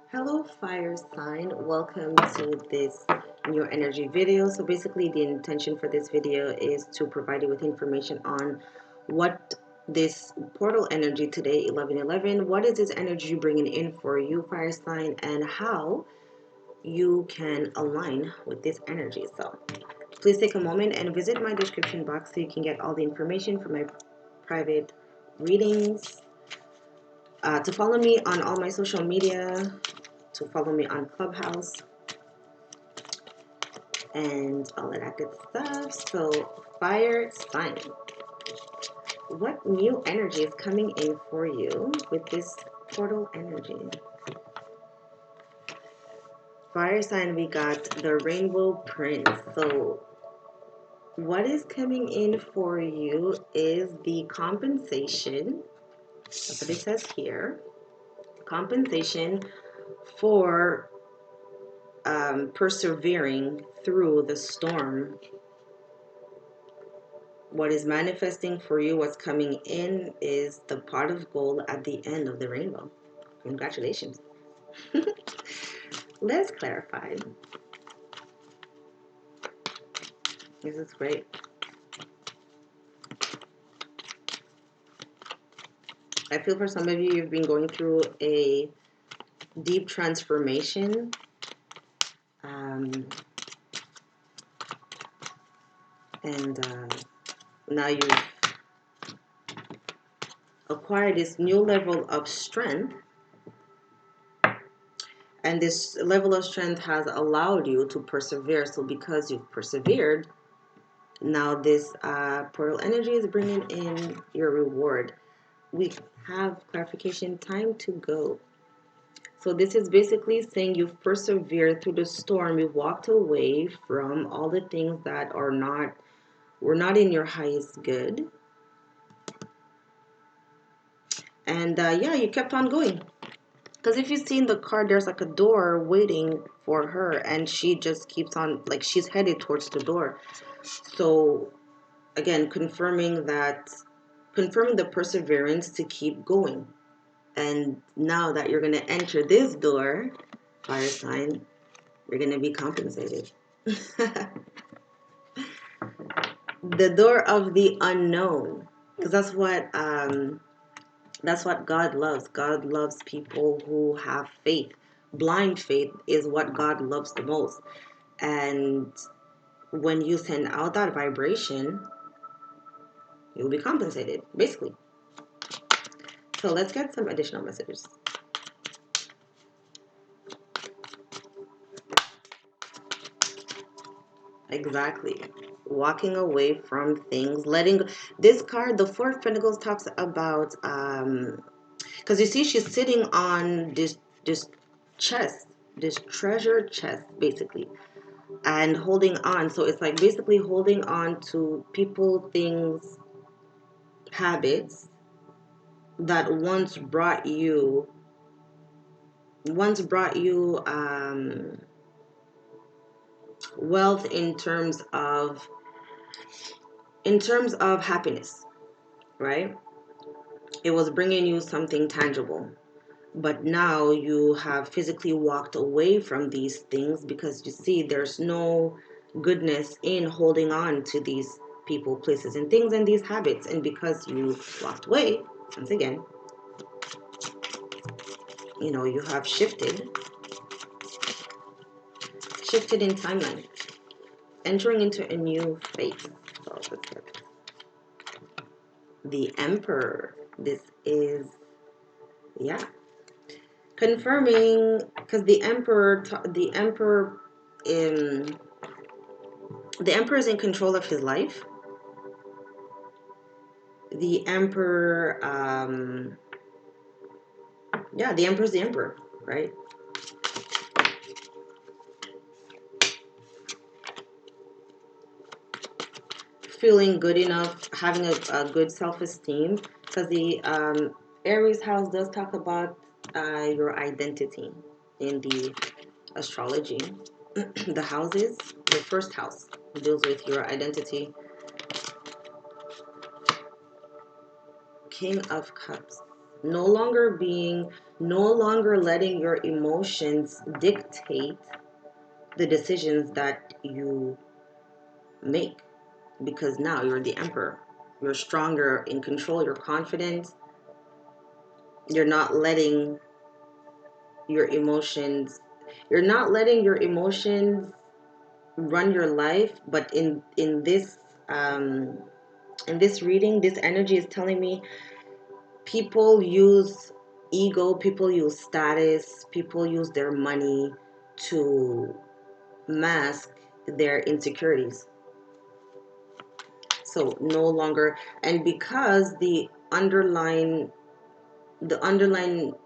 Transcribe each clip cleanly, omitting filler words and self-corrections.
Hello fire sign, welcome to this new energy video. So basically the intention for this video is to provide you with information on what this portal energy today, 11/11, what is this energy bringing in for you fire sign, and how you can align with this energy. So please take a moment and visit my description box so you can get all the information for my private readings, to follow me on all my social media, to follow me on Clubhouse, and all of that good stuff. So, fire sign, what new energy is coming in for you with this portal energy? Fire sign, we got the Rainbow Prince. So, what is coming in for you is the compensation. That's what it says here. Compensation for persevering through the storm. What is manifesting for you, what's coming in, is the pot of gold at the end of the rainbow. Congratulations. Let's clarify. This is great. I feel for some of you, you've been going through a deep transformation. Now you've acquired this new level of strength. And this level of strength has allowed you to persevere. So because you've persevered, now this portal energy is bringing in your reward. We have clarification, time to go. So this is basically saying you've persevered through the storm. You've walked away from all the things that were not in your highest good. And yeah, you kept on going. Because if you see in the card, there's like a door waiting for her, and she just keeps on, like she's headed towards the door. So again, confirming the perseverance to keep going. And now that you're going to enter this door, fire sign, you're going to be compensated. The door of the unknown, because that's what God loves. God loves people who have faith. Blind faith is what God loves the most. And when you send out that vibration, you'll be compensated, basically. So let's get some additional messages. Exactly. Walking away from things, letting go. This card, the Four of Pentacles, talks about, because you see she's sitting on this chest, this treasure chest, basically, and holding on. So it's like basically holding on to people, things, habits that once brought you wealth in terms of happiness, right? It was bringing you something tangible, but now you have physically walked away from these things because you see there's no goodness in holding on to these people, places, and things, and these habits. And because you walked away, once again, you have shifted in timeline, entering into a new phase. So let's get the Emperor. This is, yeah, confirming, because the Emperor is in control of his life. The Emperor, the Emperor's the Emperor, right? Feeling good enough, having a good self-esteem, because the Aries house does talk about your identity in the astrology. The houses, the first house deals with your identity. King of Cups. no longer letting your emotions dictate the decisions that you make, because now you're the emperor. You're stronger, in control, you're confident. You're not letting your emotions you're not letting your emotions run your life. But in this reading, this energy is telling me people use ego, people use status, people use their money to mask their insecurities. So no longer, and because the underlying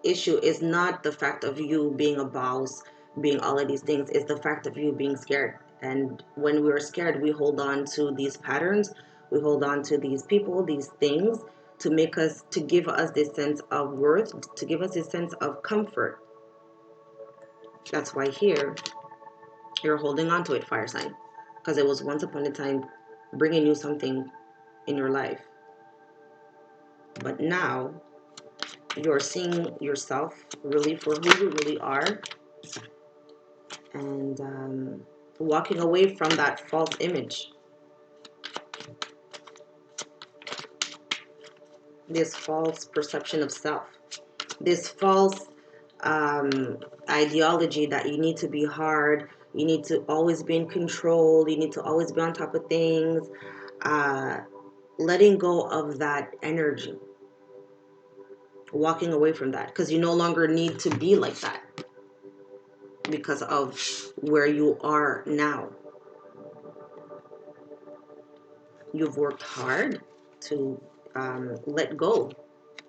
issue is not the fact of you being a boss, being all of these things, it's the fact of you being scared. And when we're scared, we hold on to these patterns, we hold on to these people, these things, to give us this sense of worth, to give us this sense of comfort. That's why here you're holding on to it, fire sign, because it was once upon a time bringing you something in your life. But now you're seeing yourself really for who you really are, and walking away from that false image, this false perception of self, this false ideology that you need to be hard, you need to always be in control, you need to always be on top of things. Letting go of that energy, walking away from that, because you no longer need to be like that because of where you are now. You've worked hard to let go,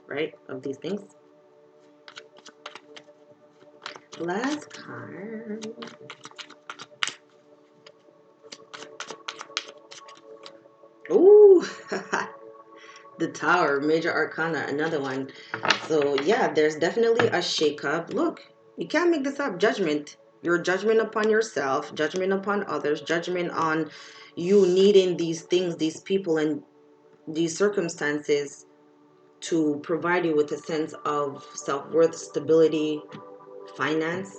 right, of these things. Last card. Ooh, the Tower, Major Arcana, another one. So yeah, there's definitely a shakeup. Look, you can't make this up. Judgment. Your judgment upon yourself, judgment upon others, judgment on you needing these things, these people, and these circumstances to provide you with a sense of self-worth, stability, finance,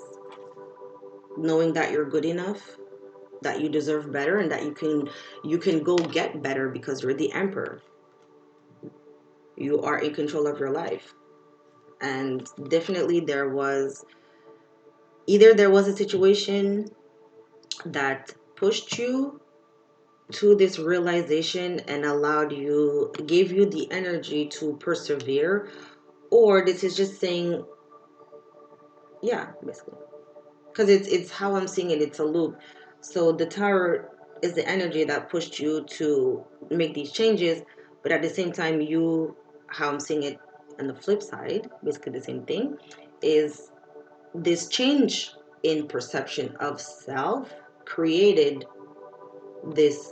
knowing that you're good enough, that you deserve better, and that you can go get better because you're the emperor. You are in control of your life. And definitely there was a situation that pushed you to this realization and gave you the energy to persevere, or this is just saying, yeah, basically, because it's how I'm seeing it. It's a loop. So the Tower is the energy that pushed you to make these changes, but at the same time, how I'm seeing it on the flip side, basically the same thing, is this change in perception of self created this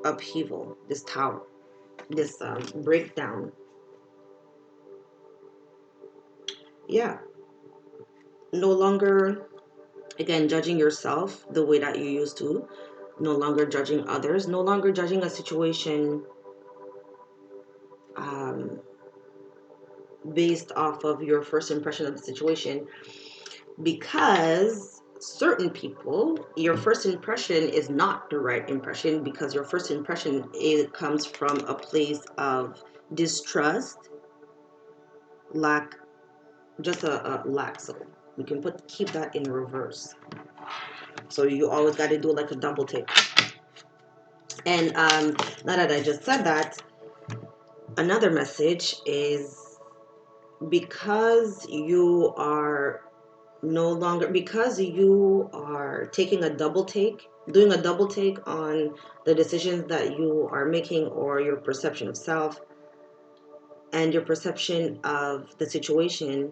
upheaval, this tower, this breakdown. Yeah, no longer, again, judging yourself the way that you used to, no longer judging others, no longer judging a situation um, based off of your first impression of the situation, because certain people, your first impression is not the right impression, because your first impression comes from a place of distrust, lack, just a lack. So you can keep that in reverse. So you always got to do like a double take. And now that I just said that, another message is, because you are because you are taking a double take, doing a double take on the decisions that you are making, or your perception of self and your perception of the situation,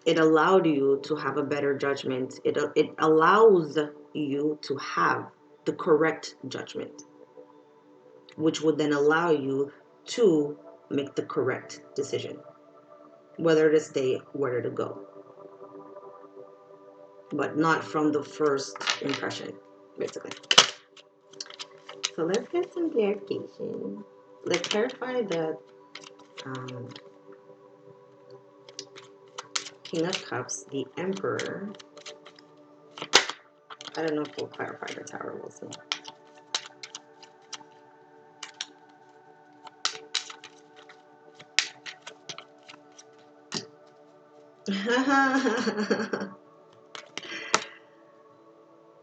it allowed you to have a better judgment. It allows you to have the correct judgment, which would then allow you to make the correct decision, whether to stay, where to go, but not from the first impression, basically. So let's get some clarification. Let's clarify the um, King of Cups, the Emperor. I don't know if we'll clarify the Tower, we'll see.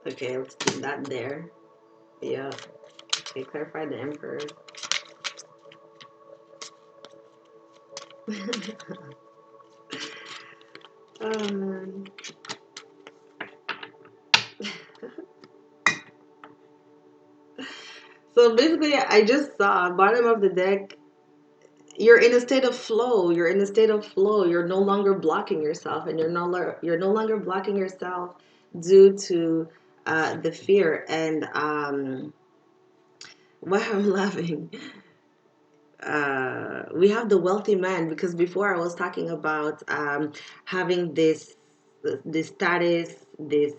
Okay, let's keep that there. Yeah. Okay, clarify the Emperor. Oh man. So basically, I just saw bottom of the deck. You're in a state of flow. You're in a state of flow. You're no longer blocking yourself, and you're no longer blocking yourself due to the fear. And why I'm laughing. We have the wealthy man, because before I was talking about having this status, this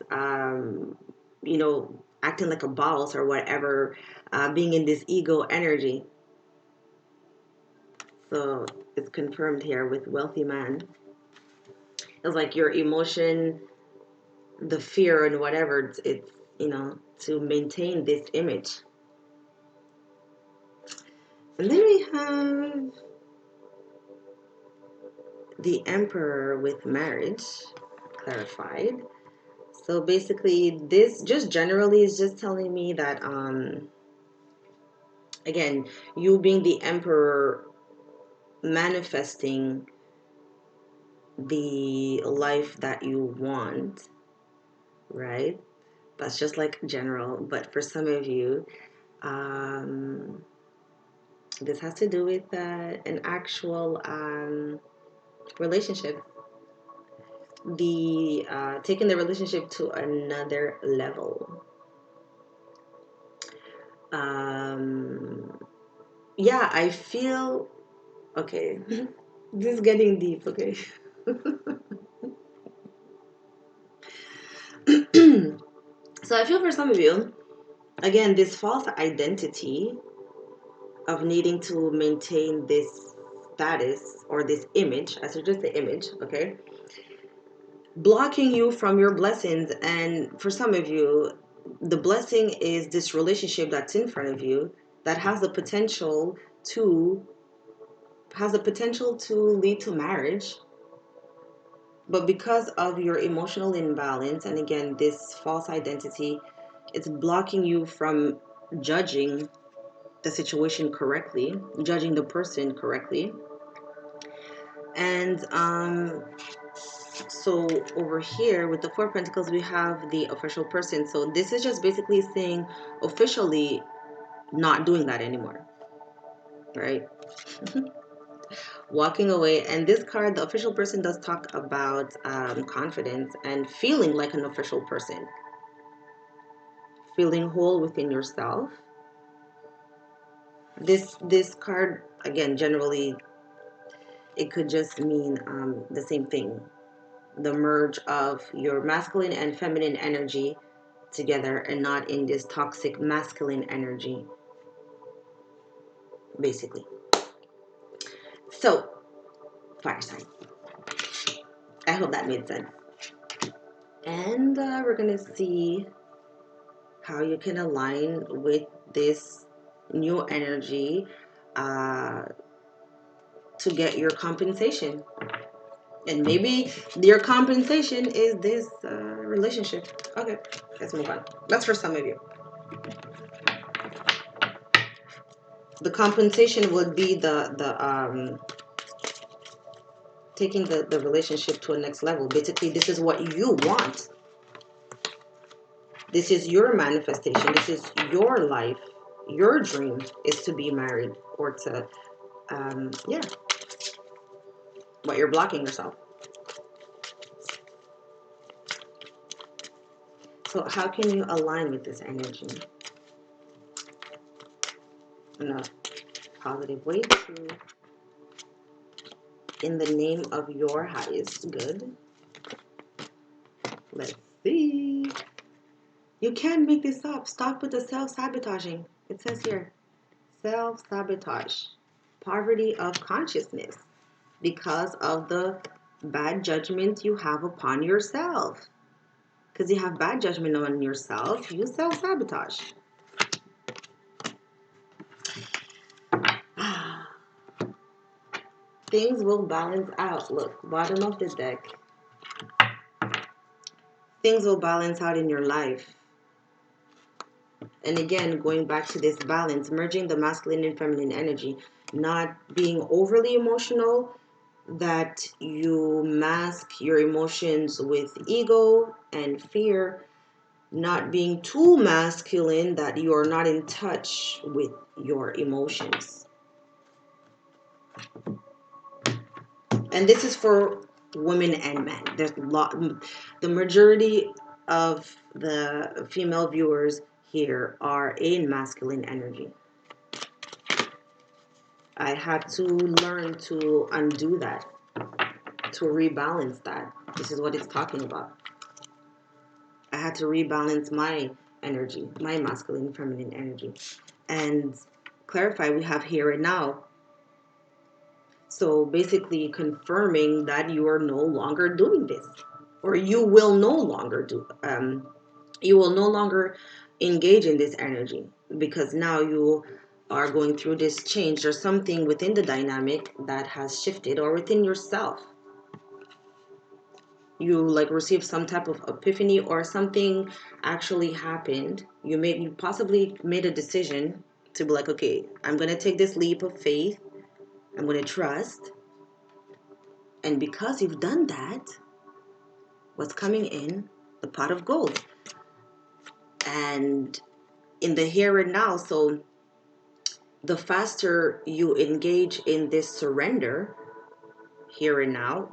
acting like a boss or whatever, being in this ego energy. So it's confirmed here with wealthy man. It's like your emotion, the fear and whatever, it's to maintain this image. And then we have the Emperor with marriage clarified. So basically, this just generally is just telling me that, again, you being the Emperor, manifesting the life that you want, right? That's just like general. But for some of you, um, this has to do with an actual relationship, the taking the relationship to another level. Um, yeah, I feel okay. This is getting deep, okay? So I feel for some of you, again, this false identity of needing to maintain this status or this image, I suggest the image, okay? Blocking you from your blessings. And for some of you, the blessing is this relationship that's in front of you that has the potential to lead to marriage. But because of your emotional imbalance, and again, this false identity, it's blocking you from judging the situation correctly, judging the person correctly. And so over here with the Four of Pentacles, we have the official person. So this is just basically saying officially not doing that anymore, right? Walking away. And this card, the official person, does talk about confidence and feeling like an official person, feeling whole within yourself. This card, again, generally it could just mean the same thing, the merge of your masculine and feminine energy together, and not in this toxic masculine energy, basically. So fire sign, I hope that made sense. And we're gonna see how you can align with this new energy uh, to get your compensation. And maybe your compensation is this relationship. Okay, let's move on. That's for some of you. The compensation would be the taking the relationship to a next level. Basically, this is what you want. This is your manifestation. This is your life. Your dream is to be married, or to, yeah, but you're blocking yourself. So how can you align with this energy in a positive way to, in the name of your highest good? Let's see. You can't make this up. Stop with the self-sabotaging. It says here, self-sabotage. poverty of consciousness because of the bad judgment you have upon yourself. Because you have bad judgment on yourself, you self-sabotage. Things will balance out. Look, bottom of the deck. Things will balance out in your life. And again, going back to this balance, merging the masculine and feminine energy, not being overly emotional, that you mask your emotions with ego and fear, not being too masculine, that you are not in touch with your emotions. And this is for women and men. There's a lot, the majority of the female viewers here are in masculine energy. I had to learn to undo that, to rebalance that. This is what it's talking about. I had to rebalance my energy, my masculine, feminine energy, and clarify we have here and now. So basically confirming that you are no longer doing this, or you will no longer you will no longer engage in this energy, because now you are going through this change. There's something within the dynamic that has shifted, or within yourself. You like received some type of epiphany, or something actually happened. You possibly made a decision to be like, okay, I'm going to take this leap of faith. I'm going to trust. And because you've done that, what's coming in? The pot of gold. And in the here and now, so the faster you engage in this surrender, here and now,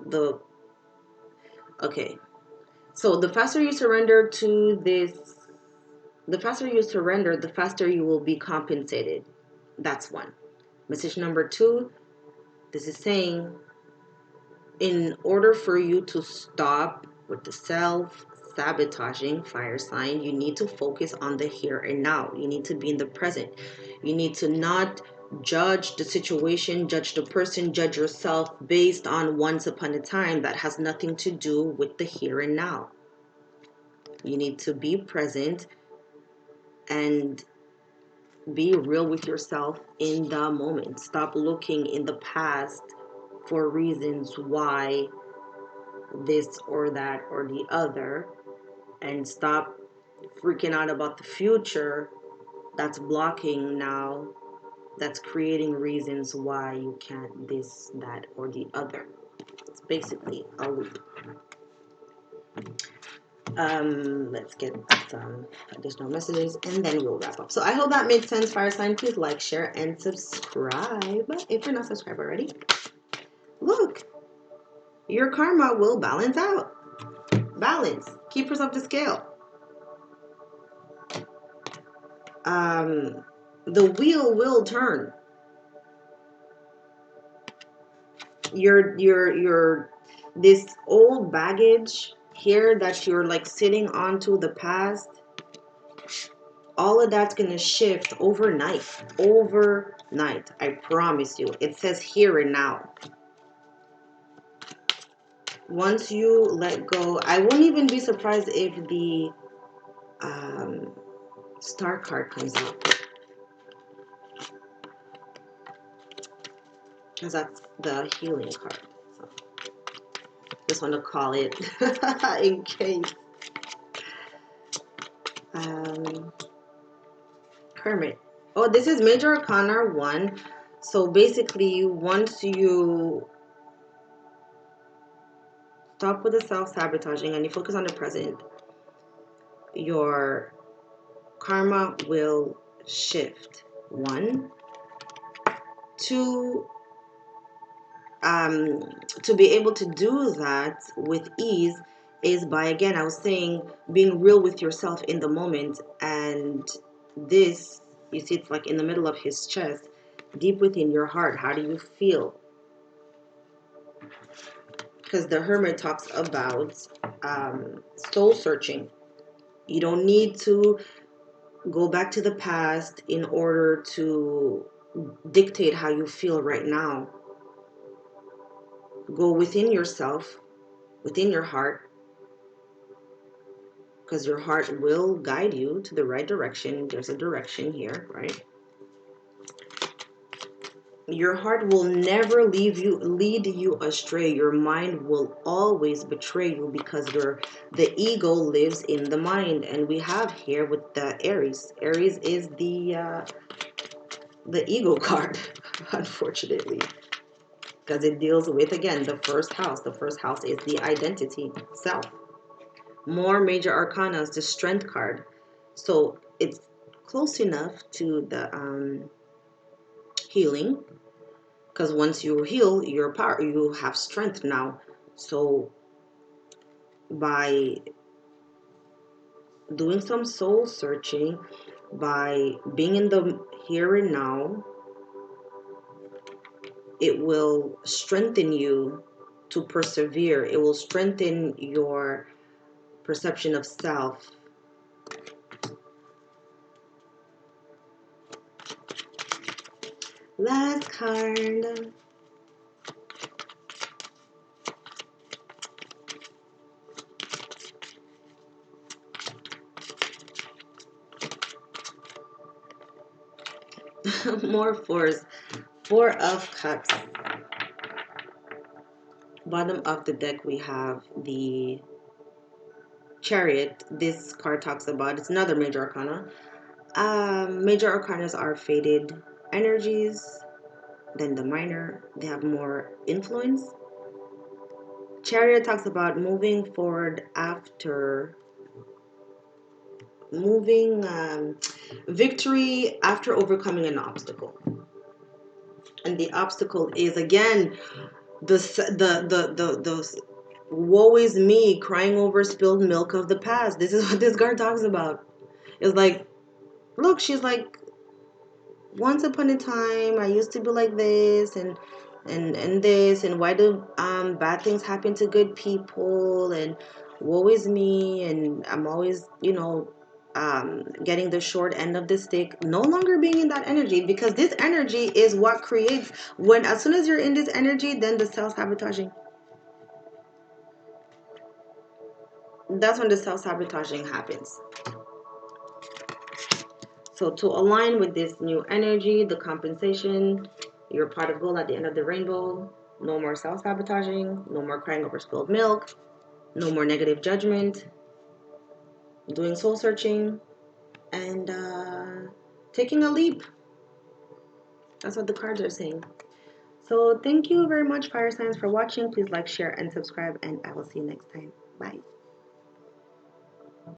so the faster you surrender to this, the faster you surrender, the faster you will be compensated. That's one. Message number 2, this is saying, in order for you to stop with the self-sabotaging, fire sign, you need to focus on the here and now. You need to be in the present. You need to not judge the situation, judge the person, judge yourself based on once upon a time. That has nothing to do with the here and now. You need to be present and be real with yourself in the moment. Stop looking in the past for reasons why this or that or the other, and stop freaking out about the future that's blocking now, that's creating reasons why you can't this, that, or the other. It's basically a loop. Let's get some additional messages and then we'll wrap up. So I hope that made sense, fire sign. Please like, share, and subscribe if you're not subscribed already. Look, your karma will balance out. Balance. Keepers of the scale. The wheel will turn. Your this old baggage here that you're like sitting onto the past, all of that's gonna shift overnight. Overnight, I promise you. It says here and now. Once you let go, I won't even be surprised if the star card comes out, because that's the healing card. So just want to call it in case. Hermit. Oh, this is Major Arcana 1. So basically, once you stop with the self-sabotaging and you focus on the present, your karma will shift. 1. 2, to be able to do that with ease is by, again, I was saying, being real with yourself in the moment. And this, you see, it's like in the middle of his chest, deep within your heart. How do you feel? Because the Hermit talks about soul searching. You don't need to go back to the past in order to dictate how you feel right now. Go within yourself, within your heart, because your heart will guide you to the right direction. There's a direction here, right? Your heart will never lead you astray. Your mind will always betray you, because the ego lives in the mind. And we have here with the Aries. Aries is the ego card, unfortunately, because it deals with, again, the first house. The first house is the identity, self. More major arcanas, the strength card. So it's close enough to the healing, because once you heal your power, you have strength now. So by doing some soul searching, by being in the here and now, it will strengthen you to persevere. It will strengthen your perception of self. Last card. More fours. Four of Cups. Bottom of the deck, we have the Chariot. This card talks about, it's another major arcana. Major arcanas are faded energies than the minor. They have more influence. Chariot talks about moving forward after moving victory after overcoming an obstacle. And the obstacle is, again, the woe is me, crying over spilled milk of the past. This is what this card talks about. It's like, look, she's like, once upon a time I used to be like this, and this, and why do bad things happen to good people, and woe is me, and I'm always, getting the short end of the stick. No longer being in that energy, because this energy is what creates, when as soon as you're in this energy, then the self-sabotaging, that's when the self-sabotaging happens. So to align with this new energy, the compensation, your pot of gold at the end of the rainbow, no more self-sabotaging, no more crying over spilled milk, no more negative judgment, doing soul searching, and taking a leap. That's what the cards are saying. So thank you very much, fire signs, for watching. Please like, share, and subscribe, and I will see you next time. Bye.